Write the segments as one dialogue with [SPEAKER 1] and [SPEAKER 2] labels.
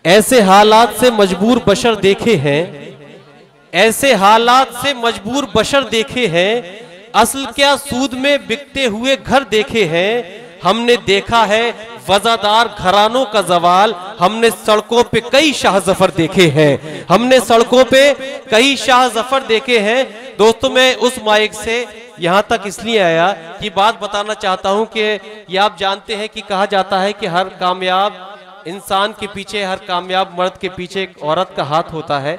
[SPEAKER 1] ऐसे हालात से मजबूर बशर देखे हैं, ऐसे हालात से मजबूर बशर देखे हैं, असल क्या सूद में बिकते हुए घर देखे हैं। हमने देखा है वजादार घरानों का जवाल, हमने सड़कों पे कई शाह जफर देखे हैं, हमने सड़कों पे कई शाह जफर देखे हैं। दोस्तों, मैं उस माइक से यहाँ तक इसलिए आया कि बात बताना चाहता हूँ कि ये आप जानते हैं कि कहा जाता है कि हर कामयाब इंसान के पीछे, हर कामयाब मर्द के पीछे एक औरत का हाथ होता है।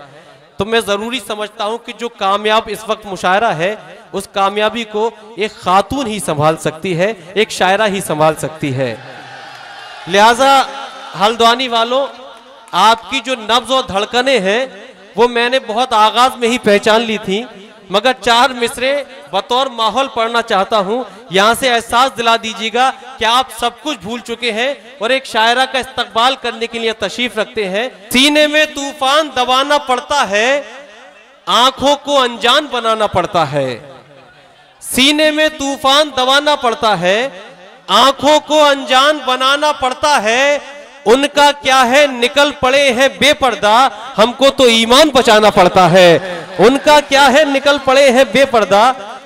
[SPEAKER 1] तो मैं ज़रूरी समझता हूँ कि जो कामयाब इस वक्त मुशायरा है, उस कामयाबी को एक खातून ही संभाल सकती है, एक शायरा ही संभाल सकती है। लिहाजा हल्द्वानी वालों, आपकी जो नब्ज और धड़कने हैं वो मैंने बहुत आगाज में ही पहचान ली थी, मगर 4 मिसरे बतौर माहौल पढ़ना चाहता हूँ। यहाँ से एहसास दिला दीजिएगा कि आप सब कुछ भूल चुके हैं और एक शायरा का इस्तकबाल करने के लिए तशरीफ रखते हैं। सीने में तूफान दबाना पड़ता है, आंखों को अनजान बनाना पड़ता है। सीने में तूफान दबाना पड़ता है, आंखों को अनजान बनाना पड़ता है। उनका क्या है निकल पड़े हैं बेपर्दा, हमको तो ईमान बचाना पड़ता है। उनका क्या है निकल पड़े हैं बेपर्दा,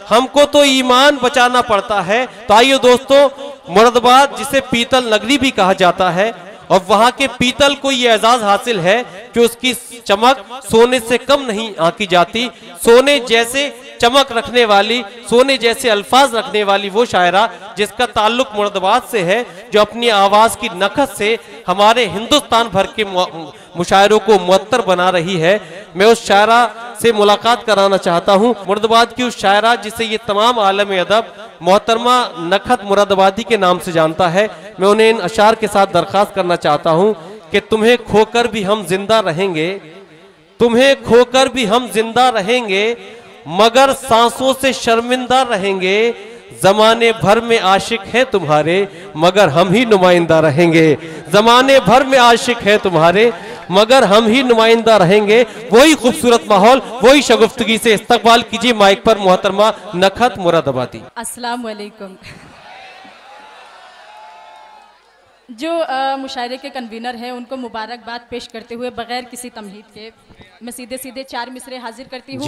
[SPEAKER 1] हमको तो ईमान बचाना पड़ता है। तो आइए दोस्तों, मुरादाबाद जिसे पीतल नगरी भी कहा जाता है, और वहां के पीतल को ये एजाज हासिल है कि उसकी चमक सोने से कम नहीं आंकी जाती। सोने जैसे चमक रखने वाली, सोने जैसे अल्फाज रखने वाली वो शायरा जिसका ताल्लुक मुरादाबाद से है, जो अपनी आवाज की नखत से हमारे हिंदुस्तान भर के मुशायरों को मुअत्तर बना रही है। मैं उस शायरा से मुलाकात कराना चाहता हूँ, मुरादाबाद की उस शायरा जिसे ये तमाम आलम अदब मोहतरमा नखत मुरादाबादी के नाम से जानता है। मैं उन्हें इन अशार के साथ दरख्वास्त करना चाहता हूँ कि तुम्हें खोकर भी हम जिंदा रहेंगे, तुम्हें खोकर भी हम जिंदा रहेंगे, मगर सांसों से शर्मिंदा रहेंगे। जमाने भर में आशिक हैं तुम्हारे, मगर हम ही नुमाइंदा रहेंगे। जमाने भर में आशिक हैं तुम्हारे, मगर हम ही नुमाइंदा रहेंगे। वही खूबसूरत माहौल, वही शगुफ्तगी से इस्तकबाल कीजिए माइक पर मोहतरमा नखत मुरादाबादी।
[SPEAKER 2] अस्सलाम वालेकुम। जो मुशायरे के कन्वीनर हैं उनको मुबारकबाद पेश करते हुए बगैर किसी तमहीद के मैं सीधे सीधे 4 मिसरे हाजिर करती हूँ।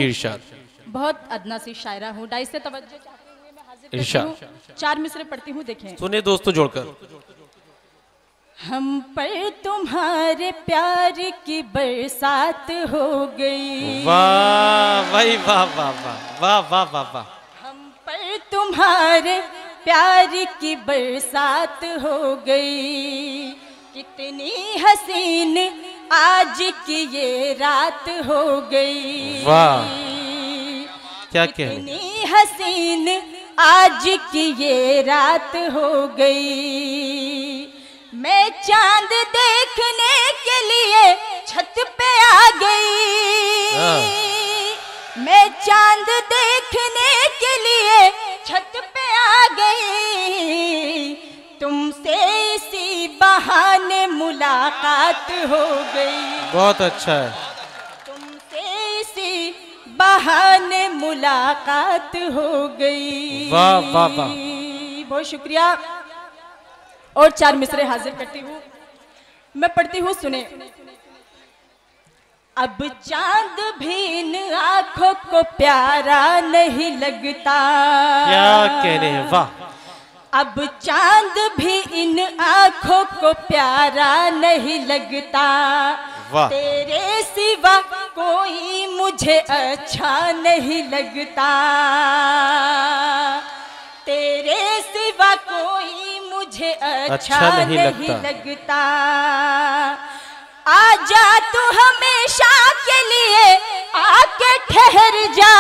[SPEAKER 2] बहुत अदना सी शायरा हूँ, डाइस से तवज्जो चाहते हुए मैं हाजिर करती हूँ। 4 मिसरे पढ़ती हूँ, देखें।
[SPEAKER 1] सुने दोस्तों जोड़कर।
[SPEAKER 2] हम पर तुम्हारे प्यार की बरसात हो गई,
[SPEAKER 1] वाह भाई वाह वाह वाह वाह वाह वाह।
[SPEAKER 2] हम पर तुम्हारे प्यार की बरसात हो गई, कितनी हसीन आज की ये रात हो गई।
[SPEAKER 1] वाह क्या
[SPEAKER 2] कितनी हसीन आज की ये रात हो गई। मैं चांद देखने के लिए छत पे आ गई, मैं चांद देखने के लिए छत पे आ गई। तुमसे इसी बहाने मुलाकात हो गई।
[SPEAKER 1] बहुत अच्छा है।
[SPEAKER 2] तुमसे इसी बहाने मुलाकात हो गई।
[SPEAKER 1] वाह वाह वाह,
[SPEAKER 2] बहुत शुक्रिया। और 4 मिसरे हाजिर करती हूँ, मैं पढ़ती हूँ, सुने। अब चांद भी इन आँखों को प्यारा नहीं लगता।
[SPEAKER 1] क्या कहने हैं, वाह।
[SPEAKER 2] अब चांद भी इन आँखों को प्यारा नहीं लगता।
[SPEAKER 1] वाह।
[SPEAKER 2] तेरे सिवा कोई मुझे अच्छा नहीं लगता, तेरे सिवा कोई मुझे अच्छा नहीं लगता। आजा तू हमेशा के लिए आके ठहर जा।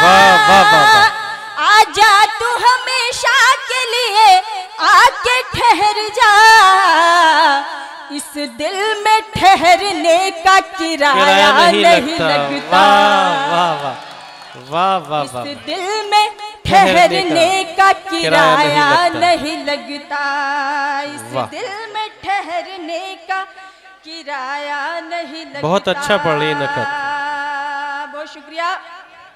[SPEAKER 1] वाह वाह वाह।
[SPEAKER 2] आजा तू हमेशा के लिए आके ठहर जा। इस दिल में ठहरने का किराया नहीं लगता।
[SPEAKER 1] वाह वाह वाह वाह वाह।
[SPEAKER 2] इस दिल में ठहरने का किराया नहीं लगता। इस दिल में ठहरने का किराया नहीं लगता।
[SPEAKER 1] बहुत अच्छा पढ़ रही नखत,
[SPEAKER 2] बहुत शुक्रिया,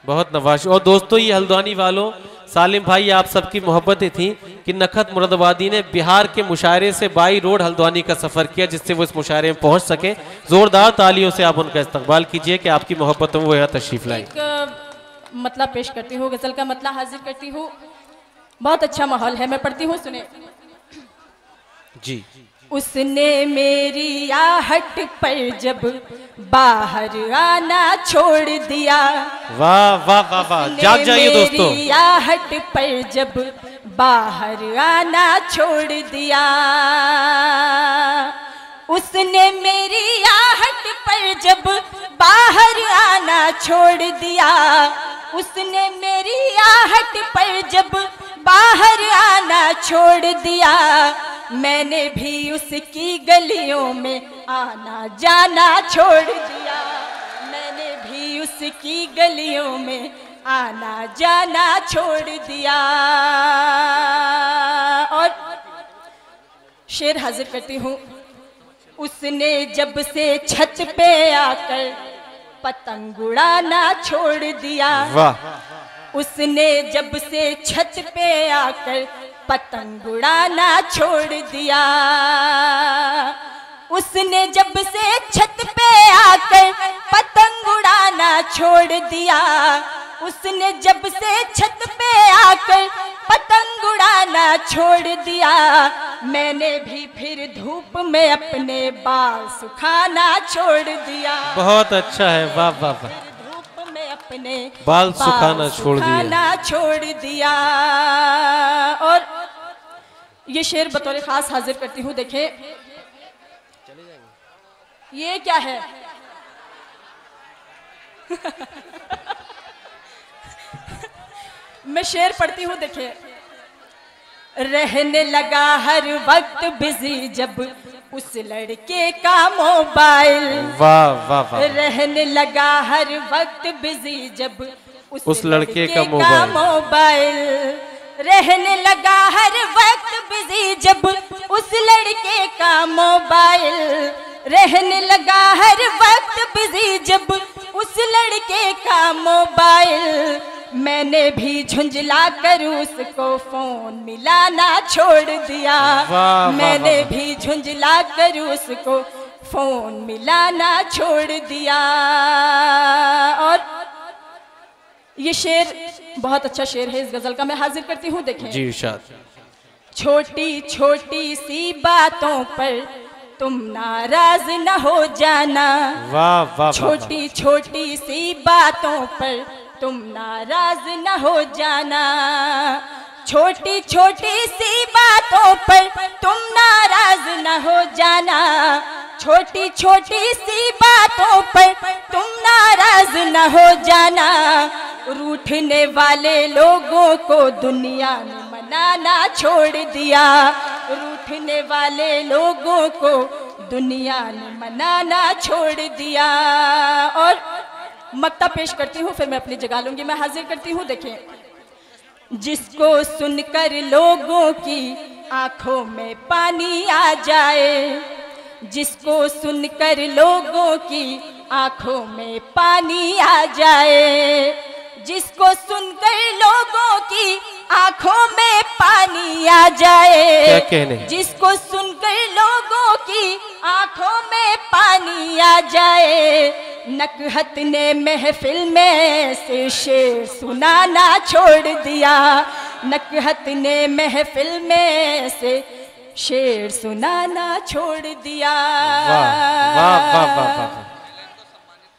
[SPEAKER 1] बहुत नवाज। और दोस्तों, ये हल्द्वानी वालों, सालिम भाई, आप सबकी मोहब्बतें थी कि नखत मुरादाबादी ने बिहार के मुशायरे से बाई रोड हल्द्वानी का सफर किया जिससे वो इस मुशायरे में पहुंच सके। जोरदार तालियों से आप उनका इस्तकबाल कीजिए कि आपकी मोहब्बतों में वो यहाँ तशरीफ लाई।
[SPEAKER 2] मतलब पेश करती हूँ, गजल का मतलब हाजिर करती हूँ। बहुत अच्छा माहौल है, मैं पढ़ती हूँ, सुने
[SPEAKER 1] जी।
[SPEAKER 2] उसने मेरी आहट पर जब बाहर आना छोड़ दिया,
[SPEAKER 1] वाह वाह वाह वाह, जाग जाइए दोस्तों।
[SPEAKER 2] मेरी आहट पर जब बाहर आना छोड़ दिया, उसने मेरी आहट पर जब बाहर आना छोड़ दिया, उसने मेरी आहट पर जब बाहर आना छोड़ दिया, मैंने भी उसकी गलियों में आना जाना छोड़ दिया, मैंने भी उसकी गलियों में आना जाना छोड़ दिया। और शेर हाजिर करती हूँ। उसने जब से छत पे आकर पतंग उड़ाना छोड़ दिया, वाह। उसने जब से छत पे आकर पतंग उड़ाना छोड़ दिया, उसने जब से छत पे आकर पतंग उड़ाना छोड़ दिया, उसने जब से छत पे आकर पतंग उड़ाना छोड़ दिया, मैंने भी फिर धूप में अपने बाल सुखाना छोड़ दिया।
[SPEAKER 1] बहुत अच्छा है, वाह वाह वाह।
[SPEAKER 2] धूप में अपने
[SPEAKER 1] बाल सुखाना
[SPEAKER 2] छोड़ दिया। और ये शेर बतौर खास हाजिर करती हूँ। देखें ये क्या है? मैं शेर पढ़ती हूँ। देखें, रहने लगा हर वक्त बिजी जब उस लड़के का मोबाइल, वाह वाह वाह। रहने लगा हर वक्त बिजी जब उस लड़के का मोबाइल, रहने लगा हर वक्त बिजी जब उस लड़के का मोबाइल, रहने लगा हर वक्त बिजी जब उस लड़के का मोबाइल, मैंने भी झुंझला कर उसको फोन मिलाना छोड़ दिया, मैंने भी झुंझला कर उसको फोन मिलाना छोड़ दिया। और ये शेर बहुत अच्छा शेर है, इस गजल का मैं हाजिर करती हूँ। देखें
[SPEAKER 1] जी इरशाद।
[SPEAKER 2] छोटी छोटी सी बातों पर तुम नाराज न हो जाना,
[SPEAKER 1] वाह वाह।
[SPEAKER 2] छोटी छोटी सी बातों पर तुम नाराज न हो जाना, छोटी छोटी सी बातों पर तुम नाराज न हो जाना, छोटी छोटी सी बातों पर तुम नाराज न हो जाना, रूठने वाले लोगों को दुनिया ने मनाना छोड़ दिया, रूठने वाले लोगों को दुनिया ने मनाना छोड़ दिया। और मक्ता पेश करती हूँ, फिर मैं अपनी जगह लूंगी, मैं हाजिर करती हूँ। देखें, जिसको सुनकर लोगों की आंखों में पानी आ जाए, जिसको सुनकर लोगों की आंखों में पानी आ जाए, जिसको सुनकर लोगों की आंखों में पानी आ जाए, जिसको सुनकर लोगों की आंखों में पानी आ जाए, नकहत ने महफिल में से शेर सुनाना छोड़ दिया, नकहत ने महफिल में से शेर सुनाना छोड़ दिया।
[SPEAKER 1] वाह वाह वाह वाह।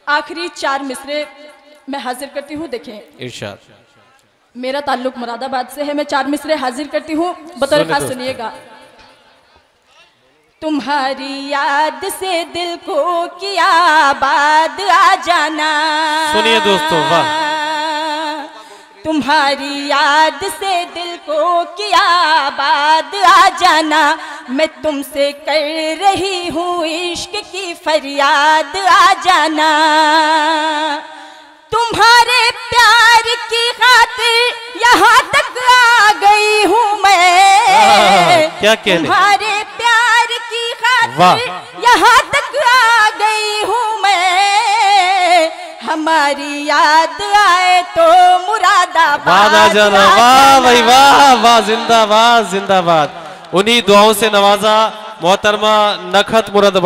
[SPEAKER 2] आखिरी 4 मिसरे मैं हाजिर करती हूँ। देखें
[SPEAKER 1] इरशाद।
[SPEAKER 2] मेरा ताल्लुक मुरादाबाद से है, मैं 4 मिसरे हाजिर करती हूँ, बतौर खास सुनिएगा। तुम्हारी याद से दिल को किया बात आ जाना,
[SPEAKER 1] सुनिए दोस्तों, वाह।
[SPEAKER 2] तुम्हारी याद से दिल को किया बात आ जाना, मैं तुमसे कर रही हूँ इश्क की फरियाद आ जाना, तुम्हारे प्यार की खातिर यहाँ तक आ गई हूँ मैं,
[SPEAKER 1] क्या कहने?
[SPEAKER 2] तुम्हारे प्यार की खातिर यहाँ तक आ गई हूँ मैं, हमारी याद आए तो मुरादाबाद
[SPEAKER 1] वाह जाना, वाह भाई वाह वाह, जिंदाबाद जिंदाबाद। उन्हीं दुआओं से नवाजा मोहतरमा नखत मुरादाबाद।